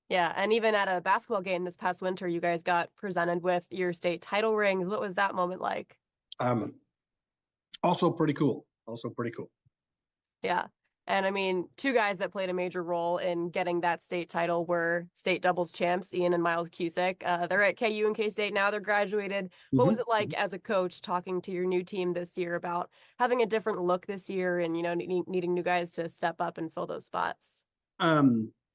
Yeah, and even at a basketball game this past winter, you guys got presented with your state title rings. What was that moment like? Um, Also pretty cool. Also pretty cool. Yeah. And I mean, two guys that played a major role in getting that state title were state doubles champs, Ian and Miles Cusick. They're at KU and K-State now. They're graduated. What was Hmm. it like as a coach talking to your new team this year about having a different look this year and, needing new guys to step up and fill those spots?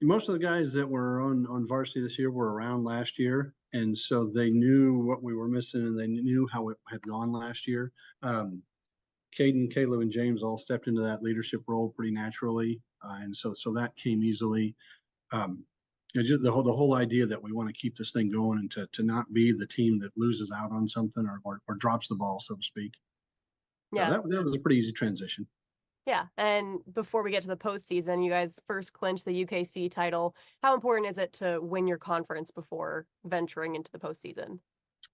Most of the guys that were on varsity this year were around last year, and so they knew what we were missing, and they knew how it had gone last year. Um, Caden, Caleb, and James all stepped into that leadership role pretty naturally, and so that came easily. Um, just the whole idea that we want to keep this thing going and to not be the team that loses out on something or drops the ball, so to speak. So Yeah. that was a pretty easy transition. Yeah. And before we get to the postseason, you guys first clinched the UKC title. How important is it to win your conference before venturing into the postseason?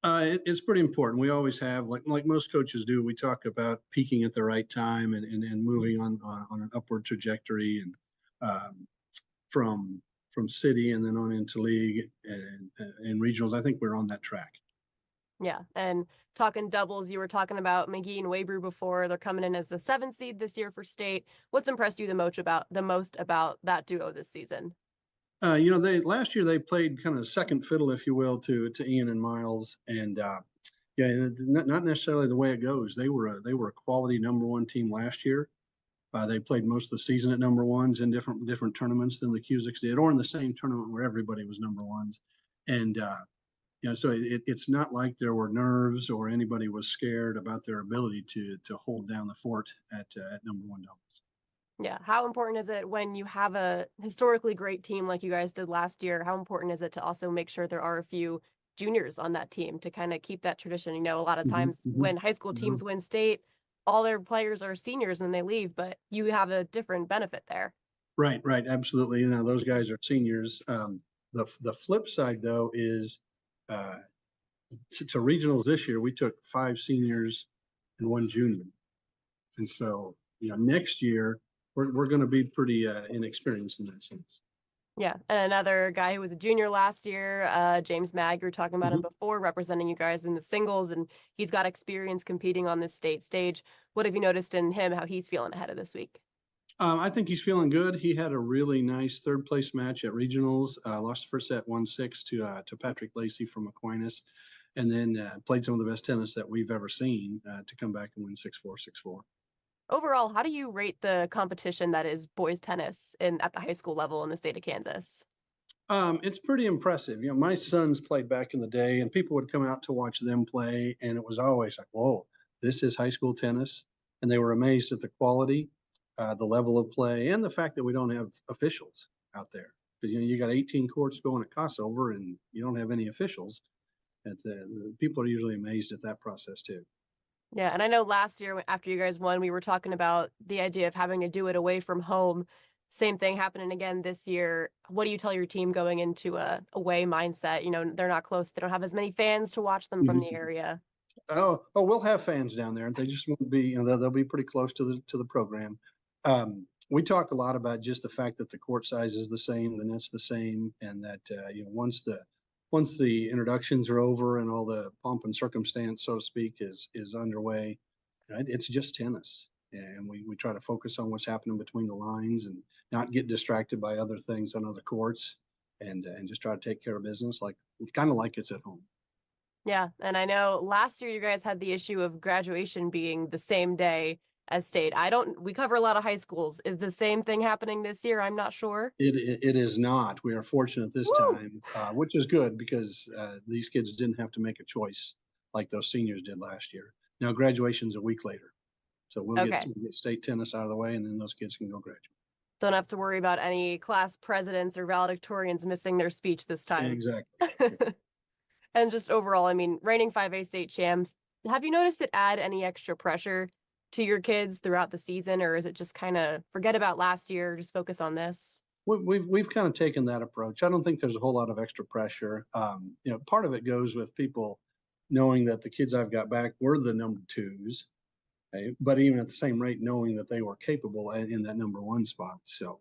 It's pretty important. We always have, like most coaches do, we talk about peaking at the right time and moving on an upward trajectory and um, from city and then on into league and regionals. I think we're on that track. Yeah. And talking doubles, you were talking about McGee and Wabrew before. They're coming in as the 7th seed this year for state. What's impressed you the most about that duo this season? They last year they played kind of second fiddle, if you will, to Ian and Miles, and yeah, not necessarily the way it goes. They were a quality number one team last year. They played most of the season at number ones in different tournaments than the Cusicks did, or in the same tournament where everybody was number ones. And so it's not like there were nerves or anybody was scared about their ability to hold down the fort at number one doubles. Yeah. How important is it when you have a historically great team like you guys did last year? How important is it to also make sure there are a few juniors on that team to kind of keep that tradition? A lot of Hmm. times Hmm. when high school teams win state, all their players are seniors and they leave, but you have a different benefit there. Right, right, absolutely. Those guys are seniors. The flip side though is uh, to regionals this year, we took five seniors and one junior. And so, next year we're going to be pretty inexperienced in that sense. Yeah. And another guy who was a junior last year, James Mag, you were talking about him Hmm. before, representing you guys in the singles, and he's got experience competing on this state stage. What have you noticed in him, how he's feeling ahead of this week? I think he's feeling good. He had a really nice third place match at regionals. Lost the first set 1-6 to Patrick Lacey from Aquinas, and then played some of the best tennis that we've ever seen to come back and win 6-4, 6-4. Overall, how do you rate the competition that is boys tennis at the high school level in the state of Kansas? It's pretty impressive. My sons played back in the day, and people would come out to watch them play, and it was always like, "Whoa, this is high school tennis," and they were amazed at the quality, the level of play, and the fact that we don't have officials out there because you got 18 courts going at crossover, and you don't have any officials. The people are usually amazed at that process too. Yeah, and I know last year after you guys won, we were talking about the idea of having to do it away from home. Same thing happening again this year. What do you tell your team going into a away mindset? They're not close. They don't have as many fans to watch them from the Mhm. area. Oh, we'll have fans down there. They just won't be, they'll be pretty close to the program. We talk a lot about just the fact that the court size is the same, the net's the same, and that once the introductions are over and all the pomp and circumstance, so to speak, is underway, right? It's just tennis, and we try to focus on what's happening between the lines and not get distracted by other things on other courts, and just try to take care of business like kind of like it's at home. Yeah, and I know last year you guys had the issue of graduation being the same day as state. We cover a lot of high schools. Is the same thing happening this year? I'm not sure. It is not. We are fortunate this Woo! time, which is good because these kids didn't have to make a choice like those seniors did last year. Now graduation's a week later, so Okay. we'll get state tennis out of the way, and then those kids can go graduate. Don't have to worry about any class presidents or valedictorians missing their speech this time. Exactly. Yeah. And just overall, I mean, reigning 5A state champs, have you noticed it add any extra pressure to your kids throughout the season, or is it just kind of forget about last year, just focus on this? We've kind of taken that approach. I don't think there's a whole lot of extra pressure. Part of it goes with people knowing that the kids I've got back were the number twos, okay? But even at the same rate, knowing that they were capable in that number one spot. So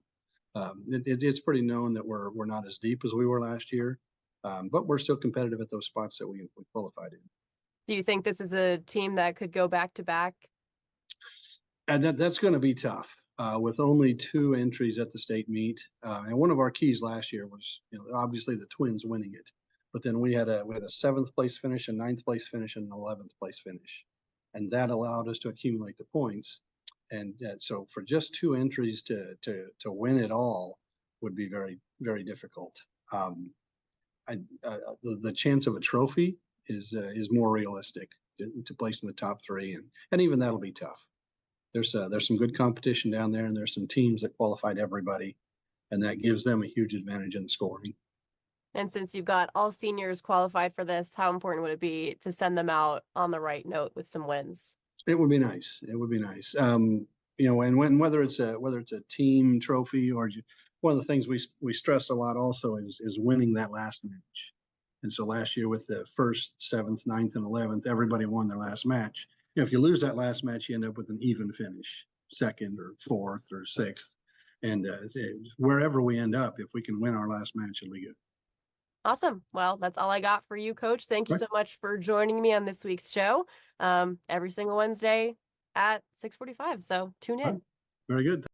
It's pretty known that we're not as deep as we were last year, but we're still competitive at those spots that we qualified in. Do you think this is a team that could go back to back? And that's going to be tough with only 2 entries at the state meet. And one of our keys last year was, obviously the Twins winning it, but then we had a 7th place finish, a 9th place finish, and an 11th place finish, and that allowed us to accumulate the points. And so for just 2 entries to win it all would be very, very difficult. The chance of a trophy is more realistic to place in the top 3, and even that'll be tough. There's some good competition down there, and there's some teams that qualified everybody, and that gives them a huge advantage in the scoring. And since you've got all seniors qualified for this, how important would it be to send them out on the right note with some wins? It would be nice. It would be nice. And whether it's a team trophy or one of the things we stress a lot also is winning that last match. And so last year with the 1st, 7th, 9th, and 11th, everybody won their last match. If you lose that last match, you end up with an even finish, 2nd or 4th or 6th. And wherever we end up, if we can win our last match, it'll be good. Awesome. Well, that's all I got for you, Coach. Thank you Right. so much for joining me on this week's show. Every single Wednesday at 6:45. So tune in. Right. Very good.